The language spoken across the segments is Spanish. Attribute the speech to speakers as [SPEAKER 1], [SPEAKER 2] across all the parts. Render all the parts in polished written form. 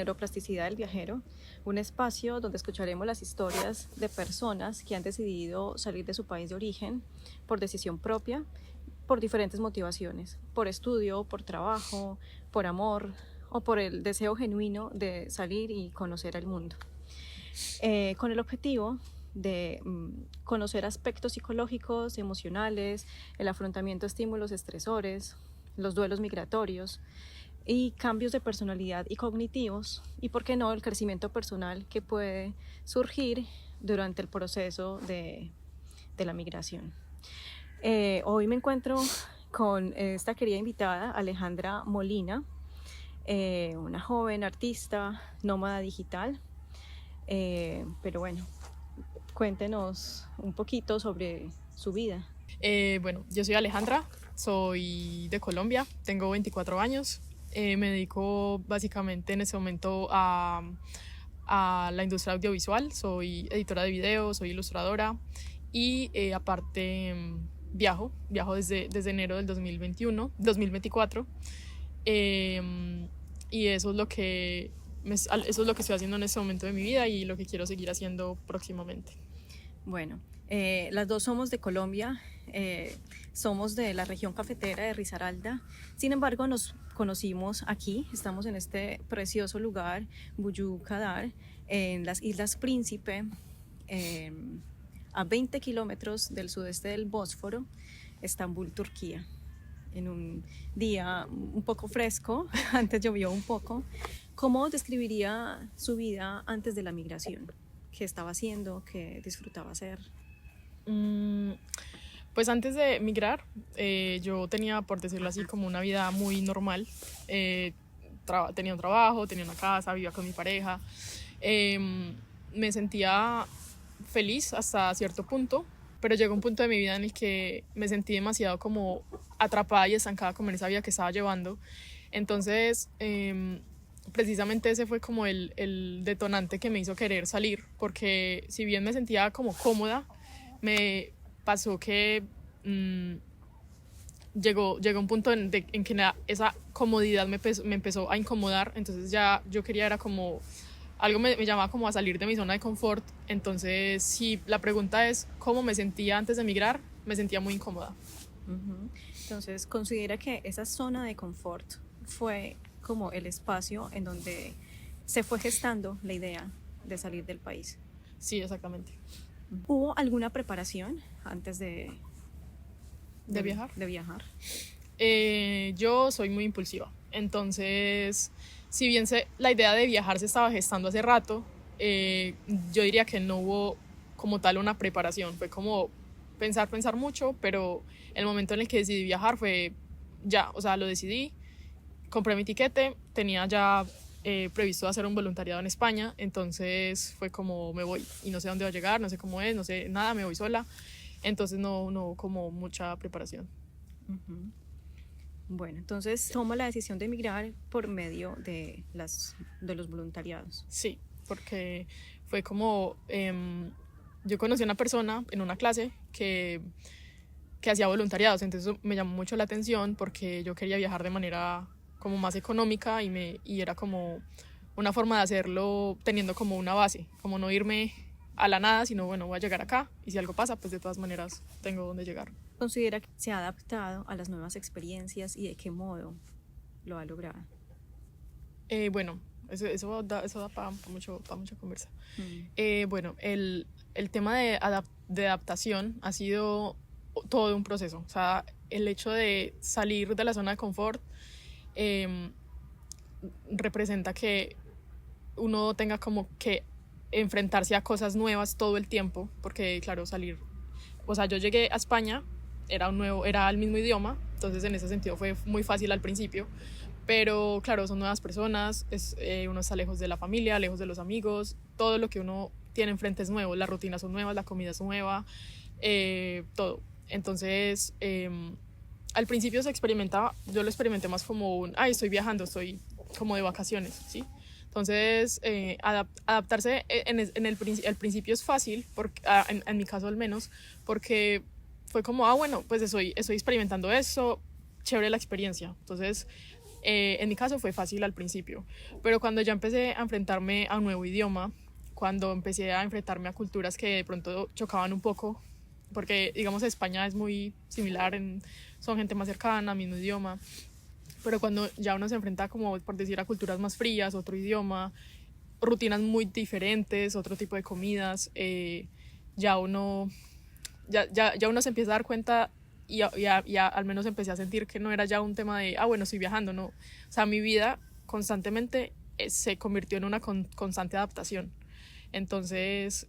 [SPEAKER 1] Neuroplasticidad del Viajero, un espacio donde escucharemos las historias de personas que han decidido salir de su país de origen por decisión propia, por diferentes motivaciones, por estudio, por trabajo, por amor o por el deseo genuino de salir y conocer el mundo. Con el objetivo de conocer aspectos psicológicos, emocionales, el afrontamiento de estímulos estresores, los duelos migratorios y cambios de personalidad y cognitivos, y por qué no el crecimiento personal que puede surgir durante el proceso de la migración. Hoy me encuentro con esta querida invitada, Alejandra Molina, una joven artista, nómada digital, pero bueno, cuéntenos un poquito sobre su vida.
[SPEAKER 2] Bueno, yo soy Alejandra, soy de Colombia, tengo 24 años, me dedico básicamente en este momento a la industria audiovisual, soy editora de video, soy ilustradora y aparte viajo desde enero del 2024 y eso es lo que estoy haciendo en este momento de mi vida y lo que quiero seguir haciendo próximamente.
[SPEAKER 1] Bueno, las dos somos de Colombia, somos de la región cafetera de Risaralda. Sin embargo, nos conocimos aquí, estamos en este precioso lugar, Buyukadar, en las Islas Príncipe, a 20 kilómetros del sudeste del Bósforo, Estambul, Turquía. En un día un poco fresco, antes llovió un poco. ¿Cómo describiría su vida antes de la migración? ¿Qué estaba haciendo? ¿Qué disfrutaba hacer?
[SPEAKER 2] Pues antes de migrar, yo tenía, por decirlo así, como una vida muy normal. Tenía un trabajo, tenía una casa, vivía con mi pareja. Me sentía feliz hasta cierto punto, pero llegó un punto de mi vida en el que me sentí demasiado como atrapada y estancada como en esa vida que estaba llevando. Entonces, precisamente ese fue como el detonante que me hizo querer salir, porque si bien me sentía como cómoda, me pasó que llegó un punto en que esa comodidad me empezó a incomodar. Entonces ya yo quería, era como algo me llamaba como a salir de mi zona de confort. Entonces, si la pregunta es cómo me sentía antes de emigrar, me sentía muy incómoda.
[SPEAKER 1] Entonces, ¿considera que esa zona de confort fue como el espacio en donde se fue gestando la idea de salir del país?
[SPEAKER 2] Sí, exactamente.
[SPEAKER 1] ¿Hubo alguna preparación antes de
[SPEAKER 2] viajar?
[SPEAKER 1] De viajar.
[SPEAKER 2] Yo soy muy impulsiva. Entonces, si bien la idea de viajar se estaba gestando hace rato, yo diría que no hubo como tal una preparación. Fue como pensar mucho, pero el momento en el que decidí viajar fue ya, o sea, lo decidí, compré mi tiquete, tenía ya previsto hacer un voluntariado en España, entonces fue como me voy y no sé dónde va a llegar, no sé cómo es, no sé nada, me voy sola, entonces no hubo como mucha preparación.
[SPEAKER 1] Bueno, entonces toma la decisión de emigrar por medio de los voluntariados.
[SPEAKER 2] Sí, porque fue como yo conocí a una persona en una clase que hacía voluntariados, entonces me llamó mucho la atención porque yo quería viajar de manera como más económica y era como una forma de hacerlo teniendo como una base, como no irme a la nada, sino bueno, voy a llegar acá y si algo pasa, pues de todas maneras tengo dónde llegar.
[SPEAKER 1] ¿Considera que se ha adaptado a las nuevas experiencias y de qué modo lo ha logrado?
[SPEAKER 2] Bueno, eso da para mucha conversa. Bueno, el tema de adaptación ha sido todo un proceso. O sea, el hecho de salir de la zona de confort representa que uno tenga como que enfrentarse a cosas nuevas todo el tiempo, porque claro, salir, o sea, yo llegué a España, era el mismo idioma, entonces en ese sentido fue muy fácil al principio, pero claro, son nuevas personas, uno está lejos de la familia, lejos de los amigos, todo lo que uno tiene enfrente es nuevo, las rutinas son nuevas, la comida es nueva, todo. Entonces, al principio yo lo experimenté más como estoy viajando, estoy como de vacaciones, ¿sí? Entonces, adaptarse al principio es fácil, en mi caso al menos, porque fue como, bueno, pues estoy experimentando eso, chévere la experiencia. Entonces, En mi caso fue fácil al principio, pero cuando ya empecé a enfrentarme a un nuevo idioma, cuando empecé a enfrentarme a culturas que de pronto chocaban un poco, porque digamos España es muy similar, son gente más cercana, mismo idioma, pero cuando ya uno se enfrenta, como por decir, a culturas más frías, otro idioma, rutinas muy diferentes, otro tipo de comidas, ya uno ya uno se empieza a dar cuenta y al menos empecé a sentir que no era ya un tema de, bueno, estoy viajando, no. O sea, mi vida constantemente se convirtió en una constante adaptación. Entonces,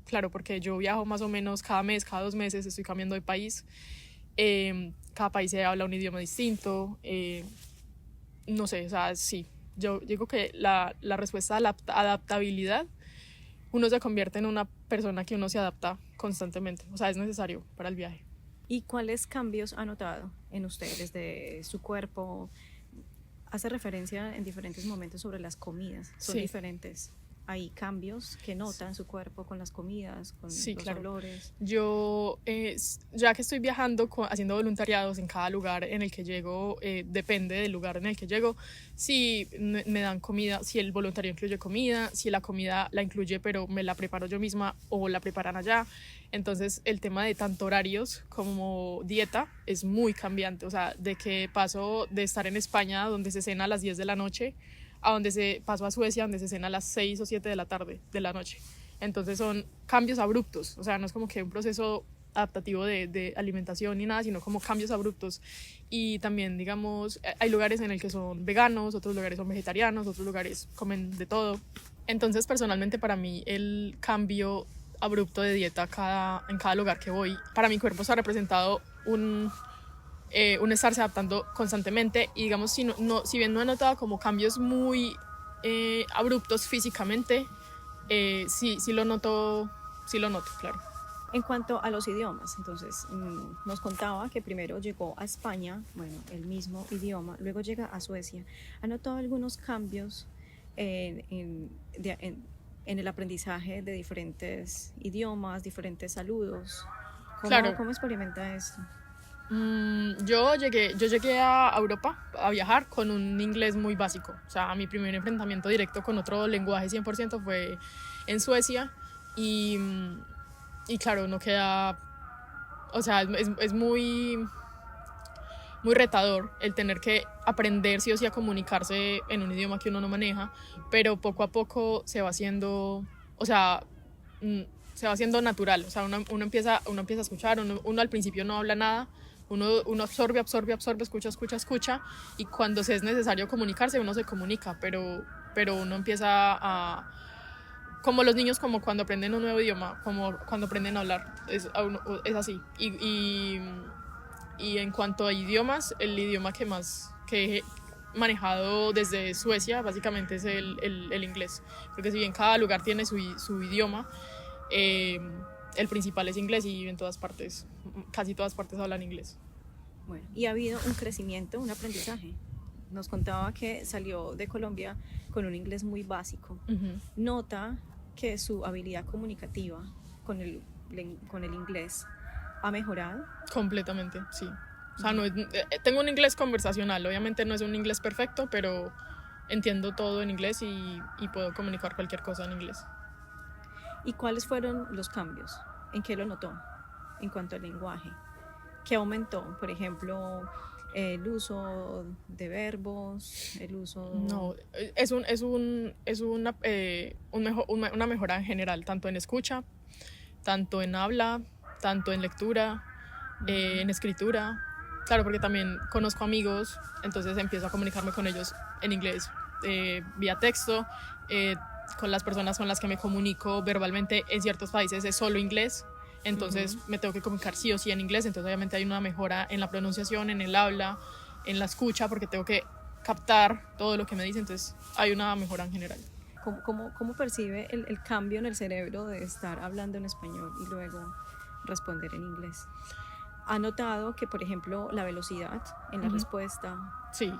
[SPEAKER 2] claro, porque yo viajo más o menos cada mes, cada 2 meses, estoy cambiando de país. Cada país se habla un idioma distinto. No sé, o sea, sí. Yo digo que la respuesta a la adaptabilidad, uno se convierte en una persona que uno se adapta constantemente. O sea, es necesario para el viaje.
[SPEAKER 1] ¿Y cuáles cambios ha notado en usted desde su cuerpo? Hace referencia en diferentes momentos sobre las comidas, son
[SPEAKER 2] Sí.
[SPEAKER 1] diferentes. Hay cambios que nota en su cuerpo con las comidas, con
[SPEAKER 2] Sí,
[SPEAKER 1] los
[SPEAKER 2] claro.
[SPEAKER 1] olores.
[SPEAKER 2] Yo, ya que estoy viajando, haciendo voluntariados en cada lugar en el que llego, depende del lugar en el que llego, si me dan comida, si el voluntario incluye comida, si la comida la incluye pero me la preparo yo misma o la preparan allá. Entonces el tema de tanto horarios como dieta es muy cambiante, o sea, de que paso de estar en España donde se cena a las 10 de la noche a paso a Suecia donde se cena a las 6 o 7 de la tarde, de la noche. Entonces son cambios abruptos, o sea, no es como que un proceso adaptativo de alimentación ni nada, sino como cambios abruptos. Y también, digamos, hay lugares en el que son veganos, otros lugares son vegetarianos, otros lugares comen de todo. Entonces, personalmente, para mí, el cambio abrupto de dieta en cada lugar que voy, para mi cuerpo se ha representado un estarse adaptando constantemente. Y digamos, si bien no he notado como cambios muy abruptos físicamente, sí lo noto, claro.
[SPEAKER 1] En cuanto a los idiomas, entonces nos contaba que primero llegó a España, bueno, el mismo idioma, luego llega a Suecia. ¿Ha notado algunos cambios en el aprendizaje de diferentes idiomas, diferentes saludos?
[SPEAKER 2] Claro.
[SPEAKER 1] ¿Cómo experimenta esto?
[SPEAKER 2] Yo llegué a Europa a viajar con un inglés muy básico. O sea, mi primer enfrentamiento directo con otro lenguaje 100% fue en Suecia. Y claro, no queda. O sea, es muy retador el tener que aprender sí o sí a comunicarse en un idioma que uno no maneja, pero poco a poco se va haciendo. O sea, se va haciendo natural. O sea, uno empieza a escuchar, uno al principio no habla nada. Uno absorbe, escucha, y cuando se es necesario comunicarse, uno se comunica, pero uno empieza a... Como los niños, como cuando aprenden un nuevo idioma, como cuando aprenden a hablar, es así. Y en cuanto a idiomas, el idioma que he manejado desde Suecia, básicamente es el inglés, porque si bien cada lugar tiene su idioma, el principal es inglés y en todas partes, casi todas partes hablan inglés.
[SPEAKER 1] Bueno, y ha habido un crecimiento, un aprendizaje. Nos contaba que salió de Colombia con un inglés muy básico. Nota que su habilidad comunicativa con el inglés ha mejorado.
[SPEAKER 2] Completamente, sí. O sea, tengo un inglés conversacional, obviamente no es un inglés perfecto, pero entiendo todo en inglés y puedo comunicar cualquier cosa en inglés.
[SPEAKER 1] ¿Y cuáles fueron los cambios? ¿En qué lo notó en cuanto al lenguaje? ¿Qué aumentó? Por ejemplo, el uso de verbos, el uso...
[SPEAKER 2] No, es una mejora en general, tanto en escucha, tanto en habla, tanto en lectura, en escritura. Claro, porque también conozco amigos, entonces empiezo a comunicarme con ellos en inglés, vía texto. Con las personas con las que me comunico verbalmente en ciertos países es solo inglés, entonces me tengo que comunicar sí o sí en inglés, entonces obviamente hay una mejora en la pronunciación, en el habla, en la escucha, porque tengo que captar todo lo que me dicen, entonces hay una mejora en general.
[SPEAKER 1] ¿Cómo percibe el cambio en el cerebro de estar hablando en español y luego responder en inglés? ¿Ha notado que, por ejemplo, la velocidad en la respuesta
[SPEAKER 2] sí,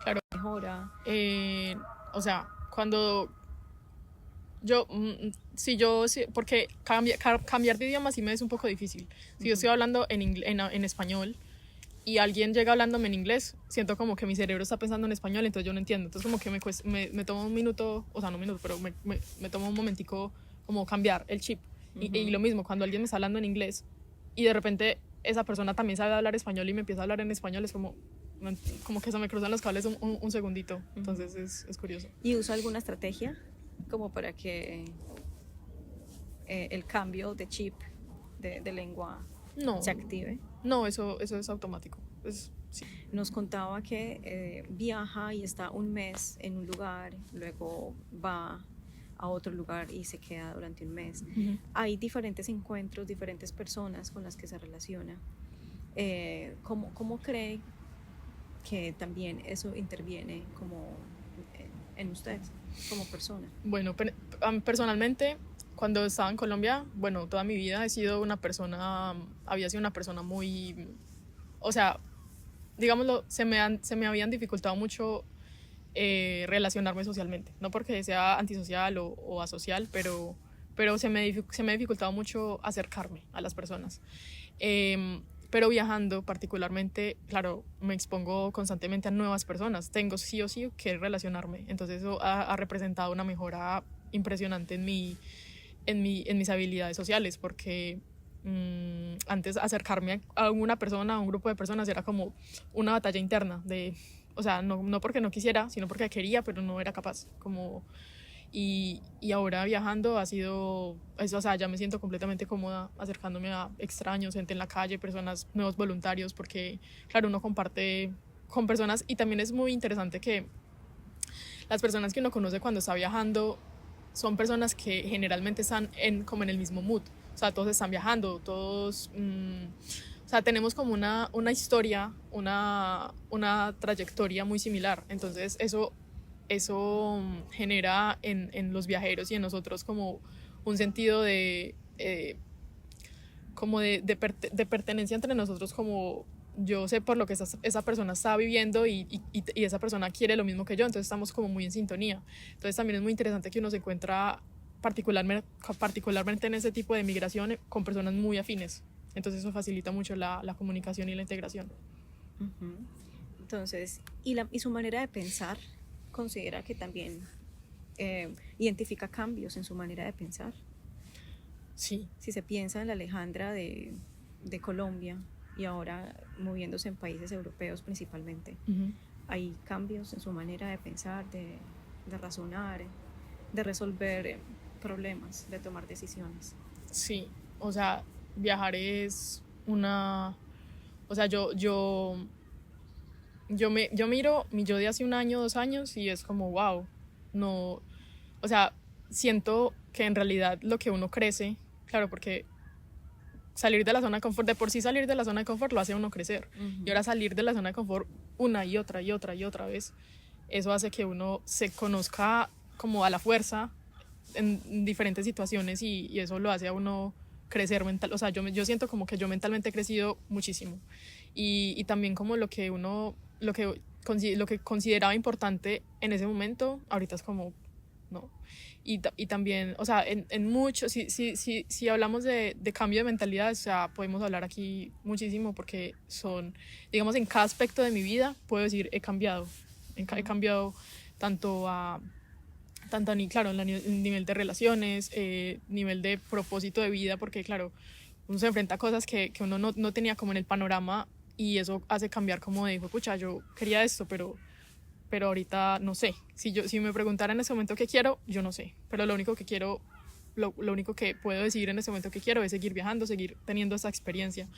[SPEAKER 2] claro,
[SPEAKER 1] mejora?
[SPEAKER 2] O sea, cuando porque cambiar de idioma sí me es un poco difícil. Si yo estoy hablando en español y alguien llega hablándome en inglés, siento como que mi cerebro está pensando en español, entonces yo no entiendo. Entonces como que me tomo un minuto, o sea, no un minuto, pero me tomo un momentico como cambiar el chip. Y lo mismo, cuando alguien me está hablando en inglés y de repente esa persona también sabe hablar español y me empieza a hablar en español, es como que se me cruzan los cables un segundito. Entonces es curioso.
[SPEAKER 1] ¿Y usa alguna estrategia como para que el cambio de chip de lengua
[SPEAKER 2] No,
[SPEAKER 1] se active?
[SPEAKER 2] no, eso es automático. Sí.
[SPEAKER 1] Nos contaba que viaja y está un mes en un lugar, luego va a otro lugar y se queda durante un mes. Hay diferentes encuentros, diferentes personas con las que se relaciona. ¿Cómo cree que también eso interviene como en usted como persona?
[SPEAKER 2] Bueno, personalmente, cuando estaba en Colombia, bueno, toda mi vida había sido una persona muy, o sea, digámoslo, se me habían dificultado mucho relacionarme socialmente, no porque sea antisocial o asocial, pero se me ha dificultado mucho acercarme a las personas. Pero viajando particularmente, claro, me expongo constantemente a nuevas personas, tengo sí o sí que relacionarme, entonces eso ha representado una mejora impresionante en mis habilidades sociales, porque antes acercarme a una persona, a un grupo de personas, era como una batalla interna, o sea, no porque no quisiera, sino porque quería, pero no era capaz, y ahora viajando ha sido eso, o sea, ya me siento completamente cómoda acercándome a extraños, gente en la calle, personas, nuevos voluntarios, porque claro, uno comparte con personas, y también es muy interesante que las personas que uno conoce cuando está viajando son personas que generalmente están como en el mismo mood, o sea, todos están viajando, todos o sea, tenemos como una historia, una trayectoria muy similar, entonces eso genera en los viajeros y en nosotros como un sentido como de pertenencia entre nosotros, como yo sé por lo que esa persona está viviendo y esa persona quiere lo mismo que yo, entonces estamos como muy en sintonía. Entonces también es muy interesante que uno se encuentra particularmente en ese tipo de migración con personas muy afines, entonces eso facilita mucho la comunicación y la integración.
[SPEAKER 1] Entonces, y su manera de pensar, ¿considera que también identifica cambios en su manera de pensar?
[SPEAKER 2] Sí.
[SPEAKER 1] Si se piensa en la Alejandra de Colombia y ahora moviéndose en países europeos principalmente, ¿hay cambios en su manera de pensar, de razonar, de resolver problemas, de tomar decisiones?
[SPEAKER 2] Sí, o sea, viajar es o sea, yo miro mi yo de hace un año, 2 años, y es como, wow, no, o sea, siento que en realidad lo que uno crece, claro, porque salir de la zona de confort, de por sí salir de la zona de confort lo hace a uno crecer, y ahora salir de la zona de confort una y otra vez, eso hace que uno se conozca como a la fuerza en diferentes situaciones, y eso lo hace a uno crecer mental, o sea, yo siento como que yo mentalmente he crecido muchísimo, y también como lo que consideraba importante en ese momento, ahorita es como, no. Y también, o sea, en mucho, si hablamos de cambio de mentalidad, o sea, podemos hablar aquí muchísimo, porque digamos, en cada aspecto de mi vida, puedo decir, he cambiado tanto claro, en nivel de relaciones, nivel de propósito de vida, porque claro, uno se enfrenta a cosas que uno no tenía como en el panorama, y eso hace cambiar como de, pucha, yo quería esto, pero ahorita no sé. Si me preguntara en ese momento qué quiero, yo no sé, pero lo único que puedo decir en ese momento que quiero es seguir viajando, seguir teniendo esa experiencia.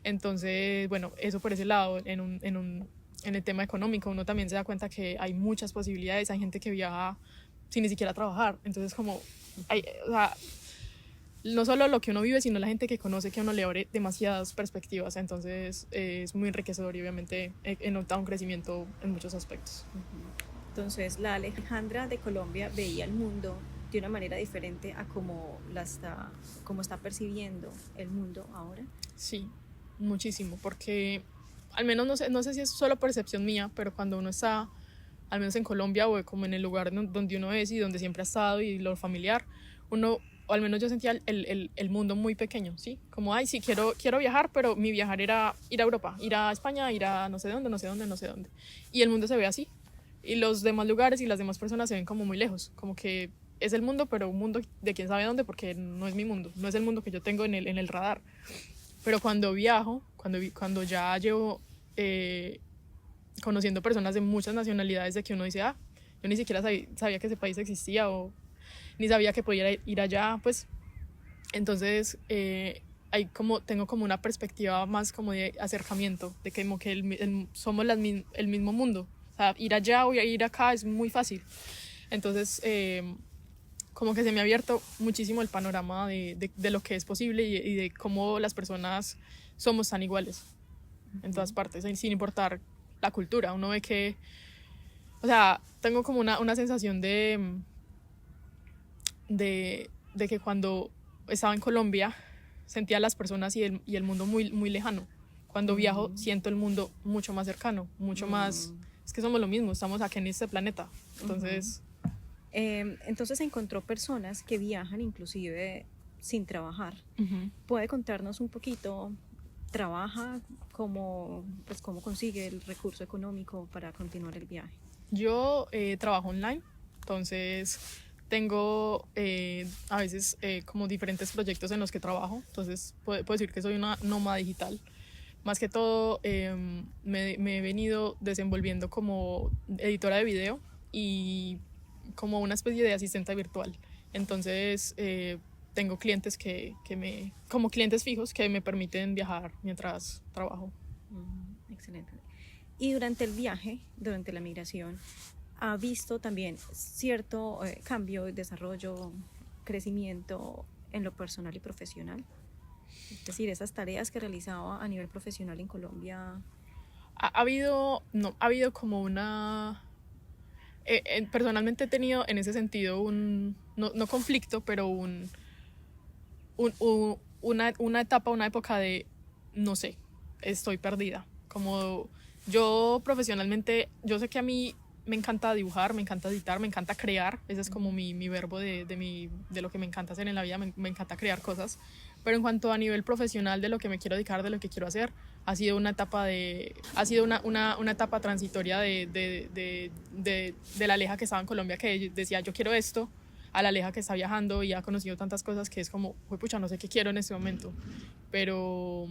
[SPEAKER 2] Entonces, bueno, eso por ese lado. En el tema económico, uno también se da cuenta que hay muchas posibilidades, hay gente que viaja sin ni siquiera trabajar, entonces como o sea, no solo lo que uno vive, sino la gente que conoce, que uno le abre demasiadas perspectivas, entonces es muy enriquecedor, y obviamente he notado un crecimiento en muchos aspectos.
[SPEAKER 1] Entonces, la Alejandra de Colombia veía el mundo de una manera diferente a cómo está percibiendo el mundo ahora.
[SPEAKER 2] Sí, muchísimo, porque al menos no sé si es solo percepción mía, pero cuando uno está, al menos en Colombia, o como en el lugar donde uno es y donde siempre ha estado, y lo familiar, uno o al menos yo sentía el mundo muy pequeño, ¿sí? Como, ay, sí, quiero viajar, pero mi viajar era ir a Europa, ir a España, ir a no sé dónde, no sé dónde, no sé dónde. Y el mundo se ve así. Y los demás lugares y las demás personas se ven como muy lejos, como que es el mundo, pero un mundo de quién sabe dónde, porque no es mi mundo, no es el mundo que yo tengo en el radar. Pero cuando viajo, cuando ya llevo conociendo personas de muchas nacionalidades, de que uno dice, yo ni siquiera sabía que ese país existía, o ni sabía que podía ir allá, pues entonces tengo como una perspectiva más como de acercamiento, de que, como que somos el mismo mundo. O sea, ir allá o ir acá es muy fácil. Entonces, como que se me ha abierto muchísimo el panorama de lo que es posible y de cómo las personas somos tan iguales en todas partes, sin importar la cultura. Uno ve que, o sea, tengo como una sensación de que cuando estaba en Colombia sentía a las personas y el mundo muy, muy lejano. Cuando viajo siento el mundo mucho más cercano, mucho más... Es que somos lo mismo, estamos aquí en este planeta. Entonces...
[SPEAKER 1] Entonces encontró personas que viajan inclusive sin trabajar. ¿Puede contarnos un poquito? ¿Trabaja? ¿Cómo consigue el recurso económico para continuar el viaje?
[SPEAKER 2] Yo trabajo online, entonces tengo a veces como diferentes proyectos en los que trabajo, entonces puedo decir que soy una nómada digital. Más que todo me he venido desenvolviendo como editora de video y como una especie de asistente virtual. Entonces tengo clientes como clientes fijos que me permiten viajar mientras trabajo.
[SPEAKER 1] Excelente. Y durante el viaje, durante la migración, ¿ha visto también cierto cambio, desarrollo, crecimiento en lo personal y profesional? Es decir, esas tareas que realizaba a nivel profesional en Colombia.
[SPEAKER 2] Ha habido como una... personalmente he tenido en ese sentido no conflicto, pero una etapa, una época de no sé, estoy perdida. Como yo profesionalmente, yo sé que a mí me encanta dibujar, me encanta editar, me encanta crear. Ese es como mi verbo de lo que me encanta hacer en la vida, me encanta crear cosas. Pero en cuanto a nivel profesional de lo que me quiero dedicar, de lo que quiero hacer, ha sido una etapa una etapa transitoria de la Aleja que estaba en Colombia, que decía yo quiero esto, a la Aleja que está viajando y ha conocido tantas cosas que es como, pucha, no sé qué quiero en este momento. Pero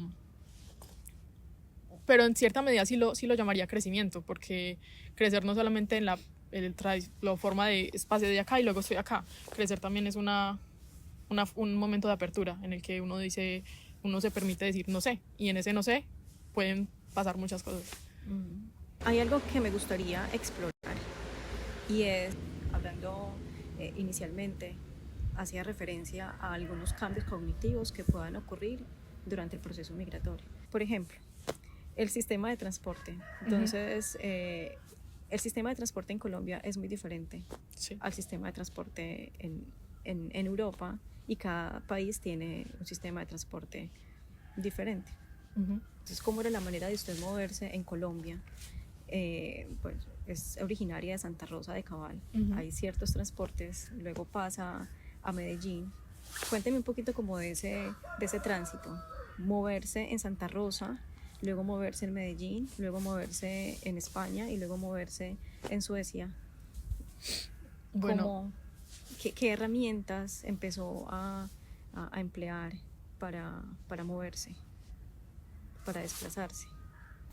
[SPEAKER 2] en cierta medida sí lo llamaría crecimiento, porque crecer no solamente en la forma de espacio de acá y luego estoy acá, crecer también es un momento de apertura en el que uno se permite decir no sé, y en ese no sé pueden pasar muchas cosas.
[SPEAKER 1] Hay algo que me gustaría explorar y es, hablando inicialmente, hacía referencia a algunos cambios cognitivos que puedan ocurrir durante el proceso migratorio. Por ejemplo, el sistema de transporte. Entonces, el sistema de transporte en Colombia es muy diferente al sistema de transporte en Europa, y cada país tiene un sistema de transporte diferente. Entonces, ¿cómo era la manera de usted moverse en Colombia? Pues es originaria de Santa Rosa de Cabal. Hay ciertos transportes, luego pasa a Medellín. Cuénteme un poquito como de ese tránsito. Moverse en Santa Rosa, luego moverse en Medellín, luego moverse en España y luego moverse en Suecia.
[SPEAKER 2] Bueno,
[SPEAKER 1] ¿qué herramientas empezó a emplear para moverse, para desplazarse?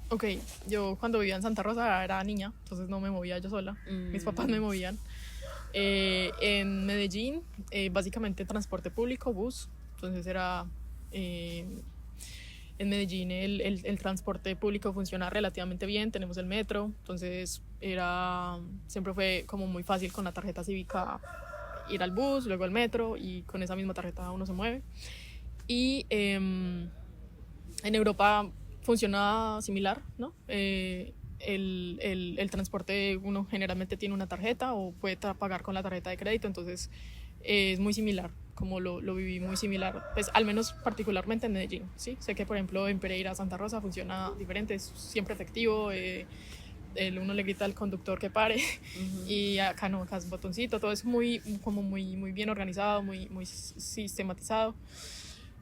[SPEAKER 2] Ok, yo cuando vivía en Santa Rosa era niña, entonces no me movía yo sola, mis papás me movían. En Medellín, básicamente transporte público, bus, entonces era... en Medellín el transporte público funciona relativamente bien, tenemos el metro, entonces siempre fue como muy fácil con la tarjeta cívica ir al bus, luego al metro, y con esa misma tarjeta uno se mueve. Y en Europa funciona similar, ¿no? El transporte, uno generalmente tiene una tarjeta o puede pagar con la tarjeta de crédito, entonces es muy similar, como lo viví muy similar, pues al menos particularmente en Medellín, ¿sí? Sé que por ejemplo en Pereira, Santa Rosa funciona diferente, es siempre efectivo, uno le grita al conductor que pare, y acá no, acá es botoncito, todo es muy, como muy bien organizado, muy sistematizado.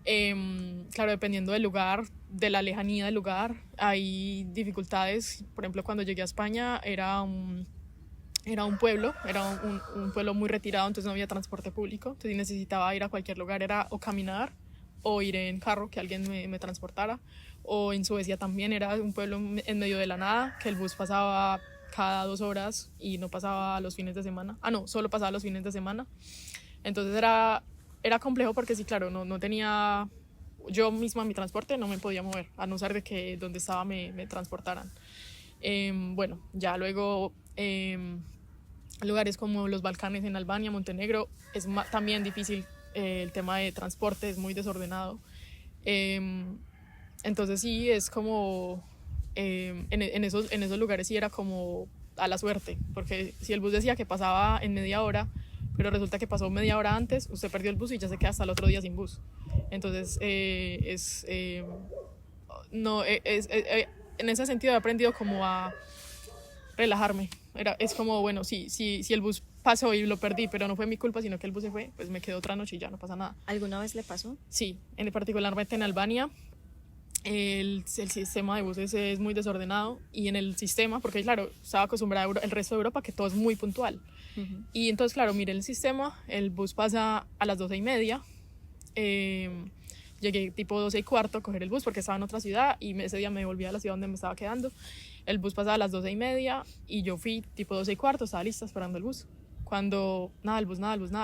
[SPEAKER 2] Claro, dependiendo del lugar, de la lejanía del lugar, hay dificultades. Por ejemplo, cuando llegué a España era un pueblo, un pueblo muy retirado, entonces no había transporte público, entonces necesitaba ir a cualquier lugar, era o caminar o ir en carro, que alguien me transportara. O en Suecia también era un pueblo en medio de la nada, que el bus pasaba cada 2 horas y no pasaba los fines de semana. No, solo pasaba los fines de semana. Entonces era complejo porque sí, claro, no tenía yo misma mi transporte, no me podía mover, a no ser de que donde estaba me transportaran. Bueno, ya luego lugares como los Balcanes en Albania, Montenegro, es también difícil, el tema de transporte es muy desordenado. Entonces sí, es como en esos lugares sí era como a la suerte, porque si el bus decía que pasaba en media hora, pero resulta que pasó media hora antes, usted perdió el bus y ya se queda hasta el otro día sin bus. Entonces no, en ese sentido he aprendido como a relajarme. Es como, bueno, si el bus pasó y lo perdí, pero no fue mi culpa, sino que el bus se fue, pues me quedo otra noche y ya no pasa nada.
[SPEAKER 1] ¿Alguna vez le pasó?
[SPEAKER 2] Sí, particularmente en Albania. El sistema de buses es muy desordenado, y en el sistema, porque claro, estaba acostumbrada el resto de Europa que todo es muy puntual. Y entonces, claro, mire el sistema, el bus pasa a las 12:30. Llegué tipo 12:15 a coger el bus porque estaba en otra ciudad, y ese día me volví a la ciudad donde me estaba quedando. El bus pasaba a las 12:30 y yo fui tipo 12:15, estaba lista esperando el bus. Cuando nada, el bus,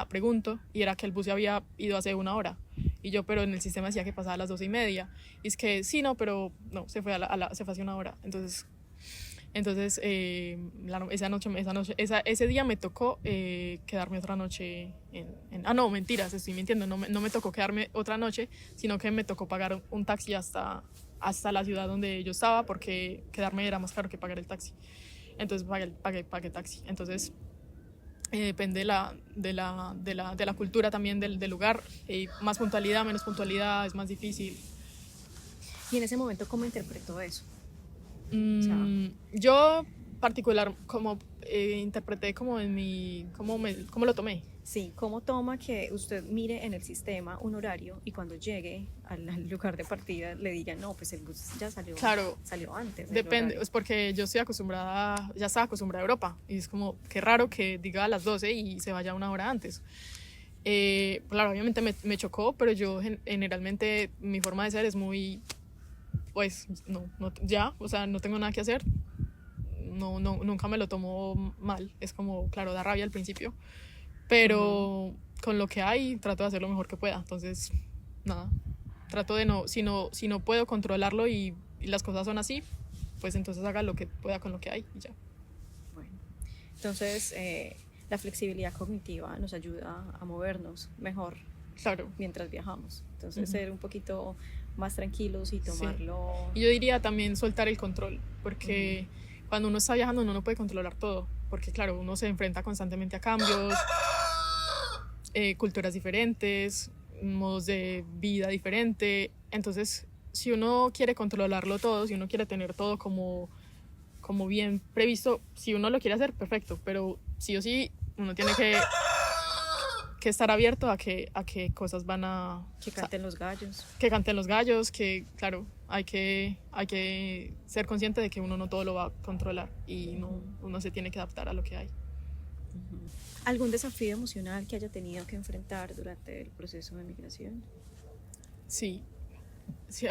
[SPEAKER 2] pregunto, y era que el bus se había ido hace 1 hora. Y yo, pero en el sistema decía que pasaba a las 12:30. Y es que sí, no, pero no, se fue se fue hace 1 hora. Entonces ese día me tocó quedarme otra noche no, mentiras, estoy mintiendo, no me tocó quedarme otra noche, sino que me tocó pagar un taxi hasta la ciudad donde yo estaba, porque quedarme era más caro que pagar el taxi. Entonces pagué taxi. Entonces depende de la cultura también del lugar. Más puntualidad, menos puntualidad, es más difícil.
[SPEAKER 1] ¿Y en ese momento cómo interpretó eso?
[SPEAKER 2] Yo particular, como interpreté como cómo lo tomé.
[SPEAKER 1] Sí, ¿cómo toma que usted mire en el sistema un horario y cuando llegue al lugar de partida le digan, no, pues el bus ya salió,
[SPEAKER 2] claro,
[SPEAKER 1] salió antes?
[SPEAKER 2] Depende, es porque yo ya estaba acostumbrada a Europa, y es como, qué raro que diga a las 12 y se vaya 1 hora antes. Claro, obviamente me chocó, pero yo generalmente mi forma de ser es muy, pues, o sea, no tengo nada que hacer. Nunca me lo tomo mal. Es como, claro, da rabia al principio, pero con lo que hay trato de hacer lo mejor que pueda. Entonces, nada, trato de si no puedo controlarlo y las cosas son así, pues entonces haga lo que pueda con lo que hay y ya.
[SPEAKER 1] Bueno, entonces la flexibilidad cognitiva nos ayuda a movernos mejor,
[SPEAKER 2] claro,
[SPEAKER 1] mientras viajamos. Entonces ser un poquito más tranquilos y tomarlo.
[SPEAKER 2] Sí. Y yo diría también soltar el control, porque cuando uno está viajando uno no puede controlar todo, porque claro, uno se enfrenta constantemente a cambios, culturas diferentes, modos de vida diferente. Entonces, si uno quiere controlarlo todo, si uno quiere tener todo como bien previsto, si uno lo quiere hacer, perfecto, pero sí o sí uno tiene que estar abierto a que cosas van a...
[SPEAKER 1] Que canten los gallos.
[SPEAKER 2] Que canten los gallos, que claro, hay que ser consciente de que uno no todo lo va a controlar, y uno se tiene que adaptar a lo que hay.
[SPEAKER 1] ¿Algún desafío emocional que haya tenido que enfrentar durante el proceso de migración?
[SPEAKER 2] Sí,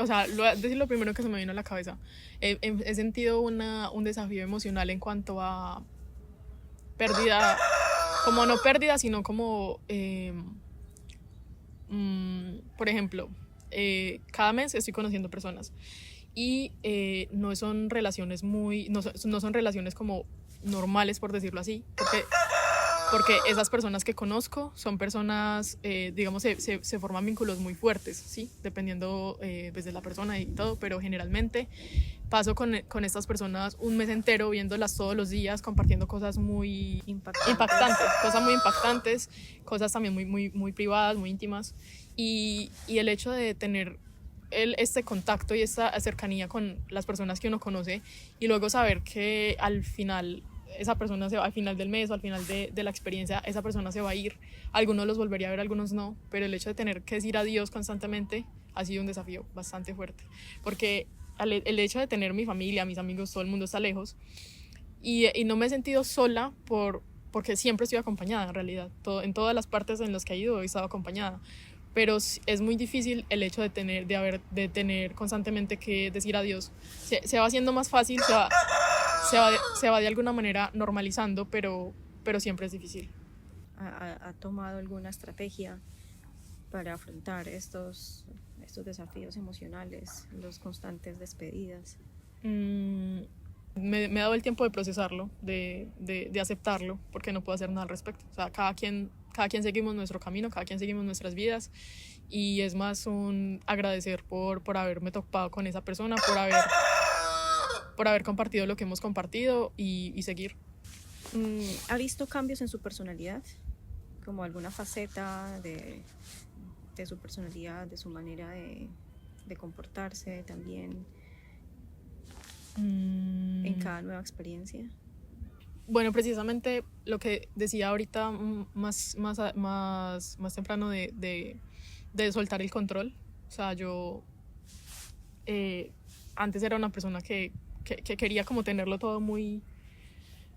[SPEAKER 2] o sea, decir lo primero que se me vino a la cabeza. He sentido un desafío emocional en cuanto a pérdida, como no pérdida, sino como, por ejemplo, cada mes estoy conociendo personas, y no son relaciones no son relaciones como normales, por decirlo así, porque esas personas que conozco son personas, digamos, se forman vínculos muy fuertes, ¿sí? Dependiendo pues de la persona y todo, pero generalmente paso con estas personas un mes entero, viéndolas todos los días, compartiendo cosas muy impactantes, cosas muy impactantes, cosas también muy privadas, muy íntimas, y el hecho de tener este contacto y esta cercanía con las personas que uno conoce, y luego saber que al final esa persona se va, al final del mes o al final de la experiencia, esa persona se va a ir. Algunos los volvería a ver, algunos no, pero el hecho de tener que decir adiós constantemente ha sido un desafío bastante fuerte, porque el hecho de tener mi familia, mis amigos, todo el mundo está lejos, y no me he sentido sola porque siempre estoy acompañada en realidad. En todas las partes en las que he ido he estado acompañada, pero es muy difícil el hecho de tener constantemente que decir adiós. Se va haciendo más fácil, se va de alguna manera normalizando, pero siempre es difícil.
[SPEAKER 1] ¿Ha tomado alguna estrategia para afrontar estos desafíos emocionales, los constantes despedidas?
[SPEAKER 2] Me he dado el tiempo de procesarlo, de aceptarlo, porque no puedo hacer nada al respecto. O sea, cada quien seguimos nuestro camino, cada quien seguimos nuestras vidas, y es más un agradecer por haberme topado con esa persona, por haber compartido lo que hemos compartido, y seguir.
[SPEAKER 1] ¿Ha visto cambios en su personalidad? ¿Como alguna faceta de su personalidad, de su manera de comportarse también en cada nueva experiencia?
[SPEAKER 2] Bueno, precisamente lo que decía ahorita más temprano de soltar el control. O sea, yo antes era una persona que quería como tenerlo todo muy,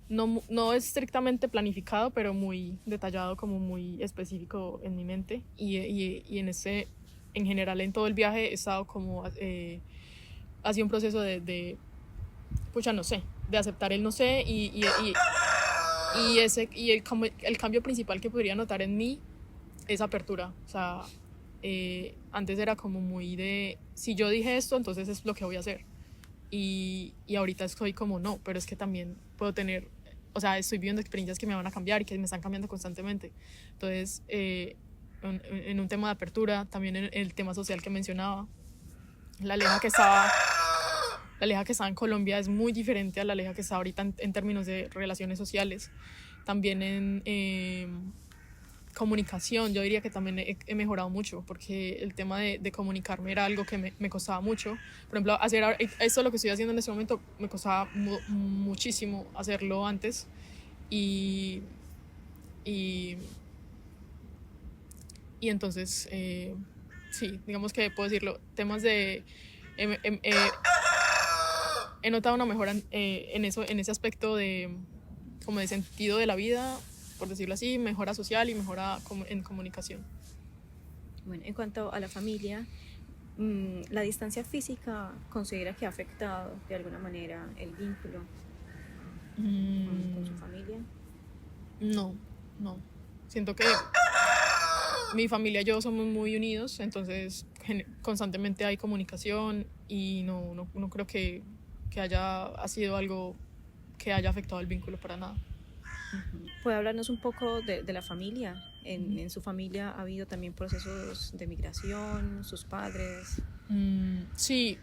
[SPEAKER 2] no estrictamente planificado, pero muy detallado, como muy específico en mi mente, y en general en todo el viaje he estado como ha sido un proceso pucha, no sé, de aceptar el no sé, y el cambio principal que podría notar en mí es apertura. O sea, antes era como muy de, si yo dije esto, entonces es lo que voy a hacer, y ahorita estoy como, no, pero es que también puedo tener, o sea, estoy viviendo experiencias que me van a cambiar y que me están cambiando constantemente. Entonces, en un tema de apertura, también en el tema social que mencionaba, la Aleja que estaba en Colombia es muy diferente a la Aleja que está ahorita en términos de relaciones sociales. También en comunicación, yo diría que también he mejorado mucho, porque el tema de comunicarme era algo que me costaba mucho. Por ejemplo, hacer esto, lo que estoy haciendo en este momento, me costaba muchísimo hacerlo antes, y entonces, sí, digamos que puedo decirlo, temas de... he notado una mejora en ese aspecto como de sentido de la vida, por decirlo así, mejora social y mejora en comunicación.
[SPEAKER 1] Bueno, en cuanto a la familia, ¿la distancia física considera que ha afectado de alguna manera el vínculo con su familia?
[SPEAKER 2] No. Siento que mi familia y yo somos muy unidos, entonces constantemente hay comunicación, y no creo que ha sido algo que haya afectado el vínculo para nada.
[SPEAKER 1] ¿Puede hablarnos un poco de la familia? ¿En su familia ha habido también procesos de migración, sus padres?
[SPEAKER 2] Sí,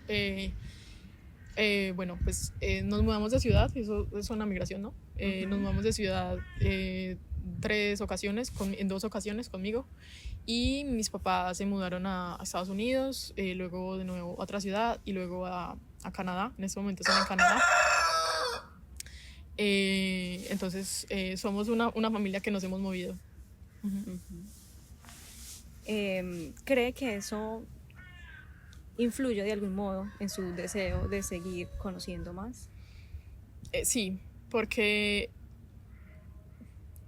[SPEAKER 2] bueno, pues nos mudamos de ciudad, eso es una migración, ¿no? Nos mudamos de ciudad en 2 ocasiones conmigo, y mis papás se mudaron a Estados Unidos, luego de nuevo a otra ciudad, y luego a Canadá. En este momento están en Canadá. Entonces somos una familia que nos hemos movido.
[SPEAKER 1] ¿Cree que eso influye de algún modo en su deseo de seguir conociendo más?
[SPEAKER 2] Sí, porque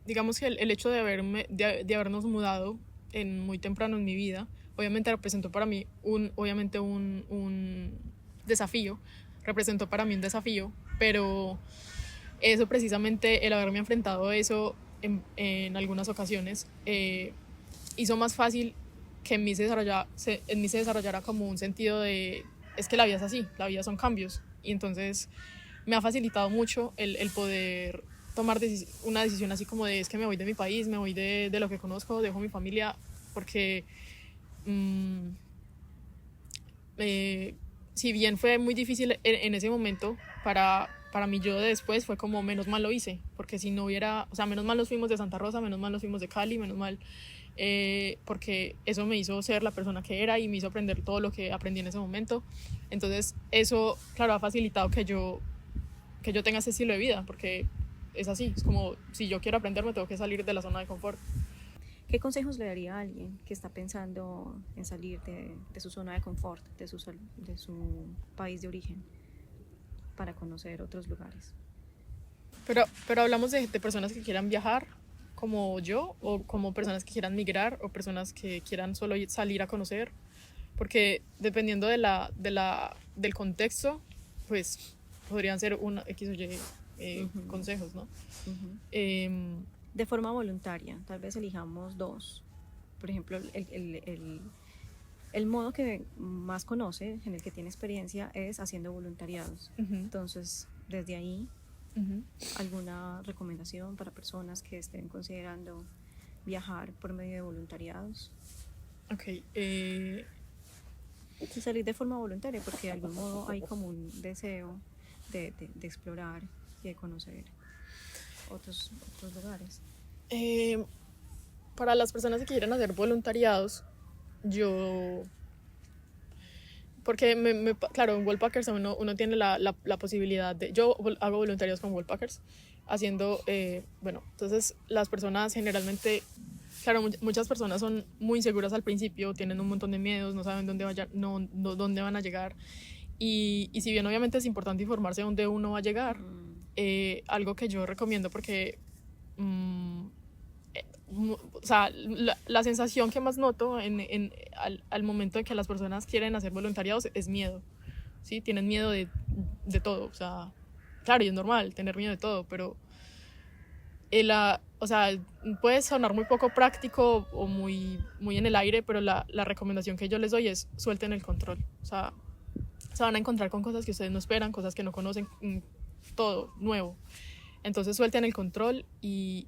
[SPEAKER 2] digamos que el hecho de habernos mudado muy temprano en mi vida, obviamente representó para mí un desafío, pero eso precisamente, el haberme enfrentado a eso en algunas ocasiones, hizo más fácil que en mí se desarrollara como un sentido de, es que la vida es así, la vida son cambios, y entonces me ha facilitado mucho el poder tomar una decisión así como de, es que me voy de mi país, me voy de lo que conozco, dejo mi familia, porque si bien fue muy difícil en ese momento para para mí yo de después fue como menos mal lo hice, porque si no hubiera, o sea, menos mal nos fuimos de Santa Rosa, menos mal nos fuimos de Cali, menos mal, porque eso me hizo ser la persona que era y me hizo aprender todo lo que aprendí en ese momento. Entonces eso, claro, ha facilitado que yo tenga ese estilo de vida, porque es así, es como si yo quiero aprender me tengo que salir de la zona de confort.
[SPEAKER 1] ¿Qué consejos le daría a alguien que está pensando en salir de su zona de confort, de su país de origen, para conocer otros lugares?
[SPEAKER 2] Pero hablamos de personas que quieran viajar como yo, o como personas que quieran migrar, o personas que quieran solo salir a conocer, porque dependiendo del contexto, pues podrían ser una X o Y consejos, ¿no? Em,
[SPEAKER 1] De forma voluntaria, tal vez elijamos dos. Por ejemplo, el modo que más conoce, en el que tiene experiencia, es haciendo voluntariados. Entonces, desde ahí, ¿alguna recomendación para personas que estén considerando viajar por medio de voluntariados?
[SPEAKER 2] Ok.
[SPEAKER 1] Y salir de forma voluntaria, porque de algún modo hay como un deseo de explorar y de conocer otros lugares.
[SPEAKER 2] Para las personas que quieren hacer voluntariados, yo... Porque, claro, en Worldpackers uno tiene la posibilidad de... Yo hago voluntariados con Worldpackers, haciendo... bueno, entonces las personas generalmente... Claro, muchas personas son muy inseguras al principio, tienen un montón de miedos, no saben dónde van a llegar. Y si bien obviamente es importante informarse de dónde uno va a llegar, algo que yo recomiendo porque... o sea, la sensación que más noto al momento de que las personas quieren hacer voluntariados es miedo, ¿sí? Tienen miedo de todo, o sea, claro, y es normal tener miedo de todo, pero o sea, puede sonar muy poco práctico o muy en el aire, pero la recomendación que yo les doy es suelten el control, o sea, se van a encontrar con cosas que ustedes no esperan, cosas que no conocen, todo nuevo. Entonces suelten el control y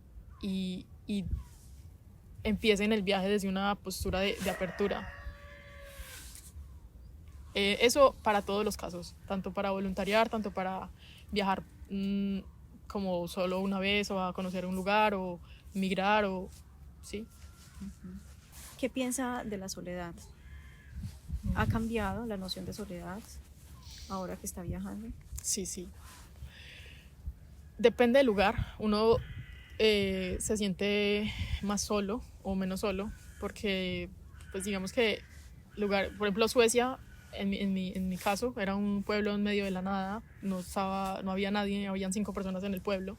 [SPEAKER 2] empiecen el viaje desde una postura de apertura. Eso para todos los casos, tanto para voluntariar, tanto para viajar como solo una vez o a conocer un lugar o migrar o sí.
[SPEAKER 1] ¿Qué piensa de la soledad? ¿Ha cambiado la noción de soledad ahora que está viajando?
[SPEAKER 2] Sí. Depende del lugar. Uno se siente más solo o menos solo porque, pues digamos que lugar, por ejemplo, Suecia, en mi caso, era un pueblo en medio de la nada, no había nadie, habían 5 personas en el pueblo.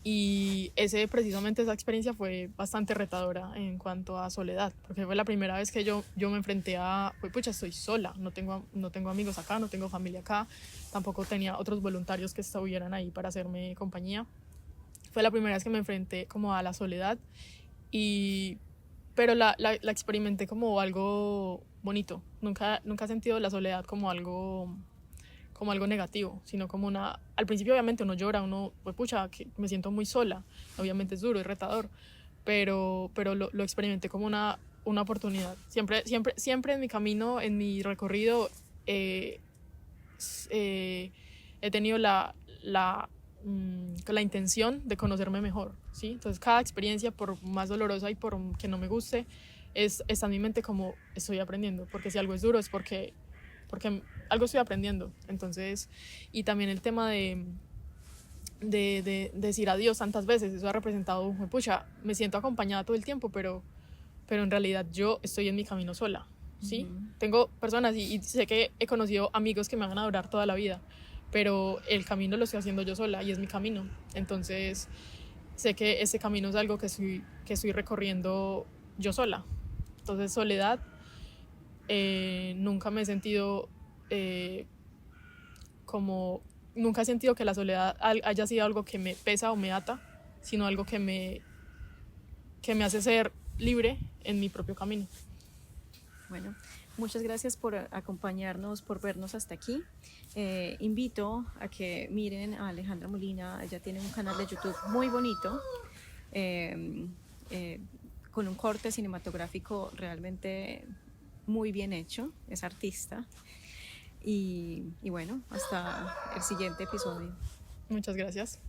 [SPEAKER 2] Y precisamente esa experiencia fue bastante retadora en cuanto a soledad, porque fue la primera vez que yo me enfrenté pucha, estoy sola, no tengo amigos acá, no tengo familia acá, tampoco tenía otros voluntarios que estuvieran ahí para hacerme compañía. Fue la primera vez que me enfrenté como a la soledad, pero la experimenté como algo bonito. Nunca he sentido la soledad como algo negativo, sino como al principio obviamente uno llora, pues pucha, que me siento muy sola, obviamente es duro, es retador, pero lo experimenté como una oportunidad. Siempre en mi camino, en mi recorrido, he tenido la intención de conocerme mejor, ¿sí? Entonces cada experiencia, por más dolorosa y por que no me guste, está en mi mente como estoy aprendiendo, porque si algo es duro es porque algo estoy aprendiendo. Entonces, y también el tema de decir adiós tantas veces, eso ha representado, pucha, me siento acompañada todo el tiempo, pero en realidad yo estoy en mi camino sola, ¿sí? Tengo personas y sé que he conocido amigos que me van a durar toda la vida, pero el camino lo estoy haciendo yo sola y es mi camino. Entonces, sé que ese camino es algo que estoy recorriendo yo sola. Entonces, soledad, nunca me he sentido nunca he sentido que la soledad haya sido algo que me pesa o me ata, sino algo que me hace ser libre en mi propio camino.
[SPEAKER 1] Bueno, muchas gracias por acompañarnos, por vernos hasta aquí. Invito a que miren a Alejandra Molina. Ella tiene un canal de YouTube muy bonito, con un corte cinematográfico realmente muy bien hecho. Es artista. y bueno, hasta el siguiente episodio.
[SPEAKER 2] Muchas gracias.